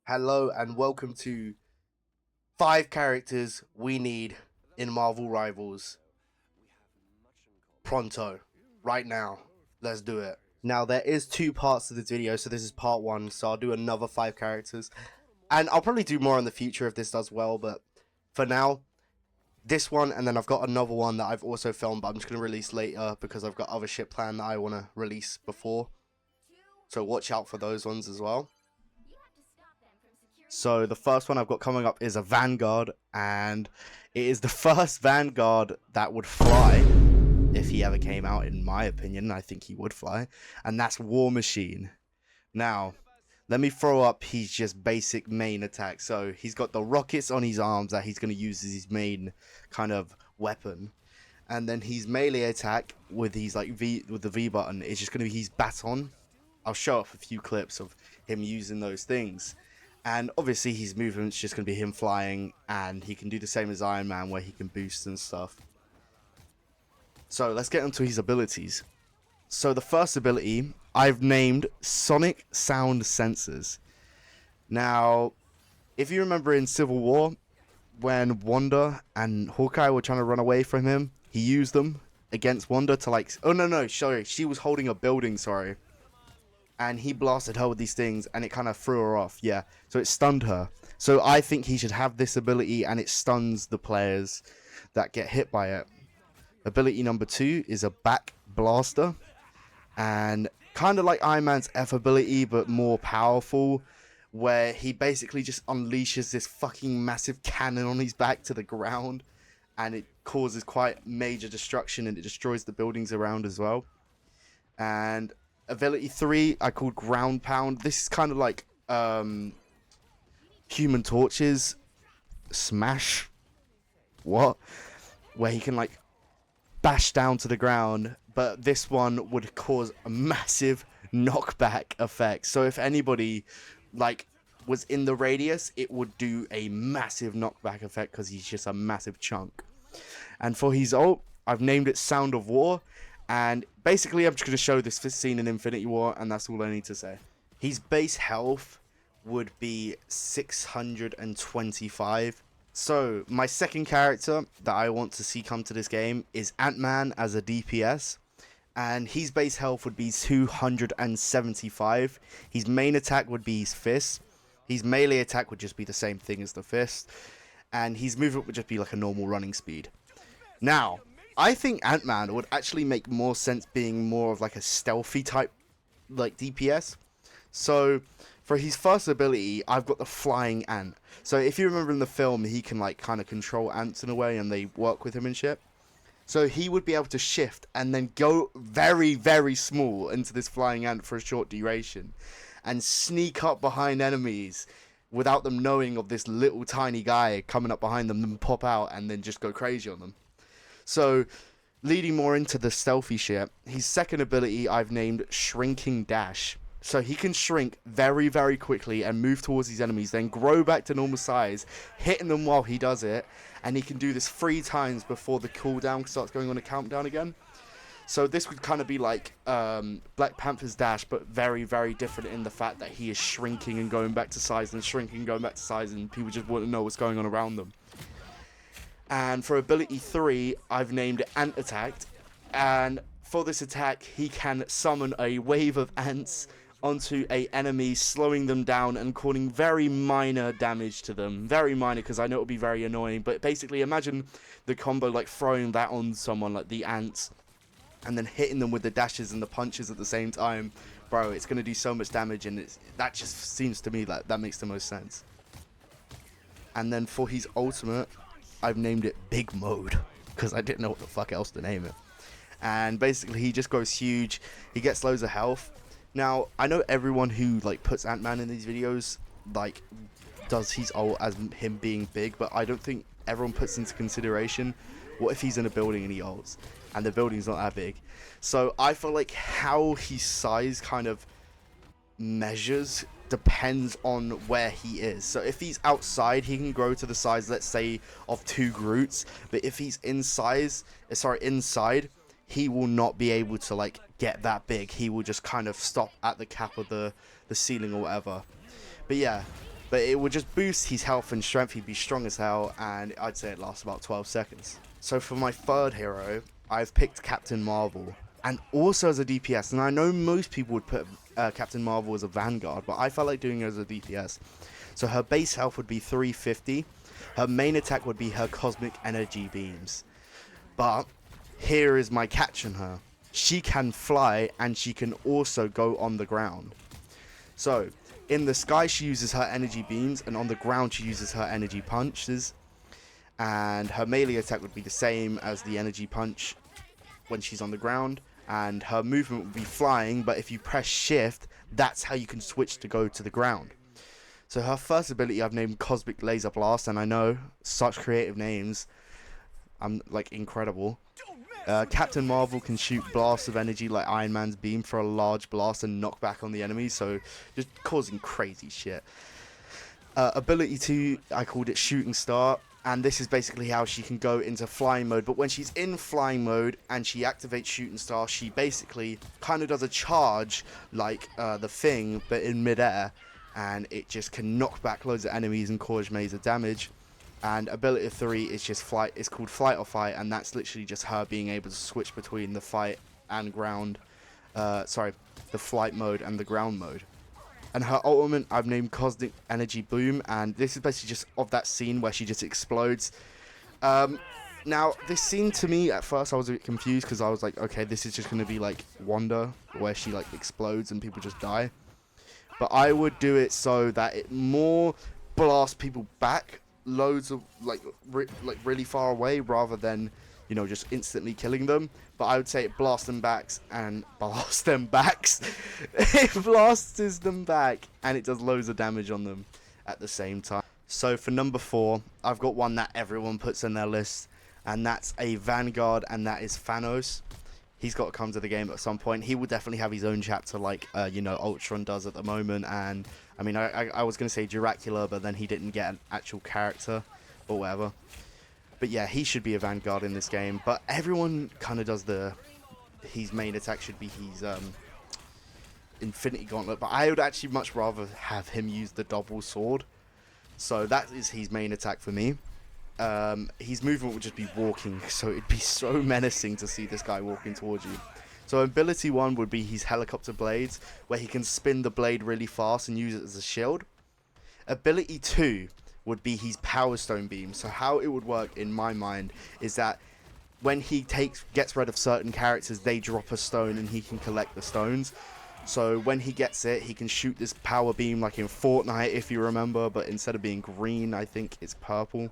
Hello and welcome to 5 characters we need in Marvel Rivals. Pronto. Right now. Let's do it. Now there is 2 parts to this video, so this is part 1, so I'll do another 5 characters. And I'll probably do more in the future if this does well, but for now, this one, and then I've got another one that I've also filmed, but I'm just going to release later because I've got other shit planned that I want to release before. So watch out for those ones as well. So the first one I've got coming up is a Vanguard, and it is the first Vanguard that would fly, if he ever came out, in my opinion. I think he would fly, and that's War Machine. Now, let me throw up his just basic main attack. So he's got the rockets on his arms that he's going to use as his main kind of weapon. And then his melee attack with his with the V button is just going to be his baton. I'll show off a few clips of him using those things. And obviously his movement's just going to be him flying, and he can do the same as Iron Man where he can boost and stuff. So let's get into his abilities. So the first ability I've named Sonic Sound Sensors. Now, if you remember in Civil War, when Wanda and Hawkeye were trying to run away from him, he used them against Wanda to oh no, sorry, she was holding a building, sorry. And he blasted her with these things, and it kind of threw her off. Yeah, so it stunned her. So I think he should have this ability, and it stuns the players that get hit by it. Ability number 2 is a back blaster, and kind of like Iron Man's F ability, but more powerful, where he basically just unleashes this fucking massive cannon on his back to the ground, and it causes quite major destruction, and it destroys the buildings around as well. And ability 3 I called Ground Pound. This is kind of like Human Torch's Smash. What? Where he can like bash down to the ground, but this one would cause a massive knockback effect. So if anybody like was in the radius, it would do a massive knockback effect because he's just a massive chunk. And for his ult, I've named it Sound of War. And basically, I'm just going to show this scene in Infinity War, and that's all I need to say. His base health would be 625. So, my second character that I want to see come to this game is Ant-Man as a DPS. And his base health would be 275. His main attack would be his fist. His melee attack would just be the same thing as the fist. And his movement would just be like a normal running speed. Now, I think Ant-Man would actually make more sense being more of like a stealthy type like DPS. So for his first ability, I've got the Flying Ant. So if you remember in the film, he can like kind of control ants in a way, and they work with him and shit. So he would be able to shift and then go very, very small into this Flying Ant for a short duration and sneak up behind enemies without them knowing of this little tiny guy coming up behind them, then pop out and then just go crazy on them. So, leading more into the stealthy shit, his second ability I've named Shrinking Dash. So he can shrink very, very quickly and move towards his enemies, then grow back to normal size, hitting them while he does it, and he can do this 3 times before the cooldown starts going on a countdown again. So this would kind of be like Black Panther's Dash, but very, very different in the fact that he is shrinking and going back to size and shrinking and going back to size, and people just want to know what's going on around them. And for ability 3, I've named it Ant Attack. And for this attack, he can summon a wave of ants onto a enemy, slowing them down and causing very minor damage to them. Very minor, because I know it would be very annoying. But basically, imagine the combo like throwing that on someone, like the ants, and then hitting them with the dashes and the punches at the same time. Bro, it's going to do so much damage, and that just seems to me like that makes the most sense. And then for his ultimate, I've named it Big Mode because I didn't know what the fuck else to name it. And basically he just goes huge. He gets loads of health. Now, I know everyone who like puts Ant-Man in these videos like does his ult as him being big, but I don't think everyone puts into consideration what if he's in a building and he ults and the building's not that big. So I feel like how his size kind of measures depends on where he is. So if he's outside, he can grow to the size, let's say, of 2 Groots. But if he's inside, he will not be able to like get that big. He will just kind of stop at the cap of the ceiling or whatever. But yeah, But it would just boost his health and strength. He'd be strong as hell, and I'd say it lasts about 12 seconds. So for my third hero, I've picked Captain Marvel, and also as a DPS. And I know most people would put Captain Marvel as a Vanguard, but I felt like doing it as a DPS. So her base health would be 350. Her main attack would be her Cosmic Energy Beams. But here is my catch on her. She can fly, and she can also go on the ground. So in the sky, she uses her energy beams, and on the ground, she uses her energy punches. And her melee attack would be the same as the energy punch when she's on the ground. And her movement would be flying, but if you press shift, that's how you can switch to go to the ground. So her first ability I've named Cosmic Laser Blast, and I know, such creative names. I'm like incredible. Captain Marvel can shoot blasts of energy like Iron Man's beam for a large blast and knock back on the enemy, so just causing crazy shit. Ability 2, I called it Shooting Star, and this is basically how she can go into flying mode. But when she's in flying mode and she activates Shooting Star, she basically kind of does a charge like the Thing, but in midair, and it just can knock back loads of enemies and cause major damage. And ability 3 is just flight. It's called Flight or Fight, and that's literally just her being able to switch between the fight and ground. The flight mode and the ground mode. And her ultimate I've named Cosmic Energy Boom, and this is basically just of that scene where she just explodes. Now, this scene to me at first I was a bit confused because I was like, okay, this is just going to be like Wanda, where she like explodes and people just die. But I would do it so that it more blasts people back loads of like really far away rather than, you know, just instantly killing them. But I would say it blasts them back and blasts them backs. It blasts them back and it does loads of damage on them at the same time. So for number 4, I've got one that everyone puts in their list, and that's a Vanguard, and that is Thanos. He's got to come to the game at some point. He will definitely have his own chapter like, you know, Ultron does at the moment. And, I mean, I was going to say Dracula, but then he didn't get an actual character or whatever. But, yeah, he should be a Vanguard in this game. But everyone kind of does his main attack should be his Infinity Gauntlet. But I would actually much rather have him use the double sword. So that is his main attack for me. His movement would just be walking, so it'd be so menacing to see this guy walking towards you. So ability 1 would be his helicopter blades, where he can spin the blade really fast and use it as a shield. Ability 2 would be his power stone beam. So how it would work in my mind is that when he gets rid of certain characters, they drop a stone and he can collect the stones. So when he gets it, he can shoot this power beam like in Fortnite, if you remember, but instead of being green, I think it's purple.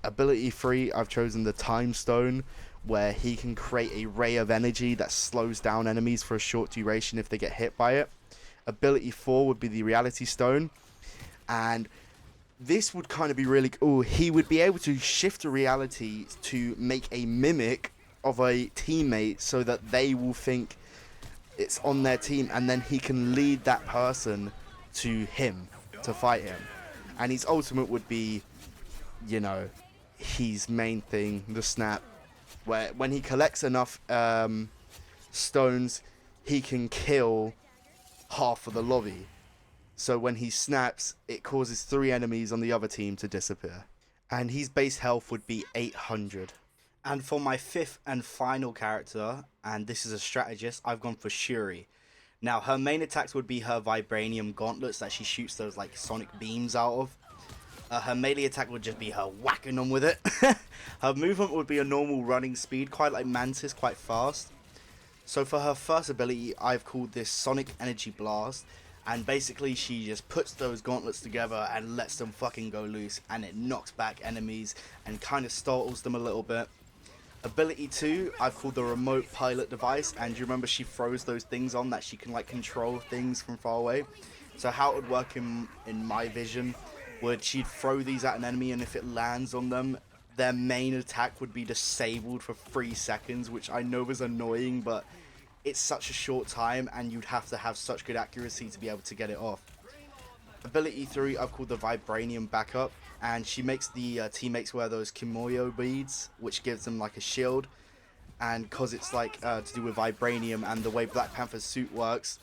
Ability 3, I've chosen the Time Stone, where he can create a ray of energy that slows down enemies for a short duration if they get hit by it. Ability 4 would be the Reality Stone, and this would kind of be really cool. He would be able to shift the reality to make a mimic of a teammate so that they will think it's on their team, and then he can lead that person to him to fight him. And his ultimate would be, you know, his main thing, the snap, where when he collects enough stones, he can kill half of the lobby. So when he snaps, it causes 3 enemies on the other team to disappear. And his base health would be 800. And for my 5th and final character, and this is a strategist, I've gone for Shuri. Now, her main attacks would be her Vibranium Gauntlets that she shoots those like sonic beams out of. Her melee attack would just be her whacking them with it. Her movement would be a normal running speed, quite like Mantis, quite fast. So for her first ability, I've called this Sonic Energy Blast. And basically she just puts those gauntlets together and lets them fucking go loose. And it knocks back enemies and kind of startles them a little bit. Ability 2, I've called the Remote Pilot Device. And you remember she throws those things on that she can like control things from far away. So how it would work in my vision would she'd throw these at an enemy, and if it lands on them, their main attack would be disabled for 3 seconds, which I know is annoying, but it's such a short time and you'd have to have such good accuracy to be able to get it off. Ability 3 I've called the Vibranium Backup, and she makes the teammates wear those Kimoyo beads, which gives them like a shield. And because it's like to do with Vibranium and the way Black Panther's suit works,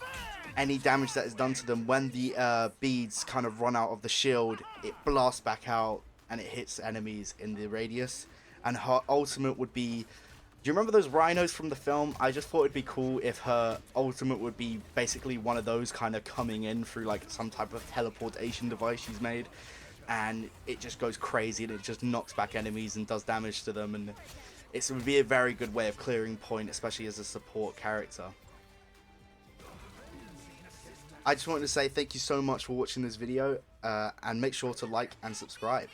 any damage that is done to them, when the beads kind of run out of the shield, it blasts back out and it hits enemies in the radius. And her ultimate would be, do you remember those rhinos from the film? I just thought it'd be cool if her ultimate would be basically one of those kind of coming in through like some type of teleportation device she's made, and it just goes crazy and it just knocks back enemies and does damage to them, and it would be a very good way of clearing point, especially as a support character. I just wanted to say thank you so much for watching this video, and make sure to like and subscribe.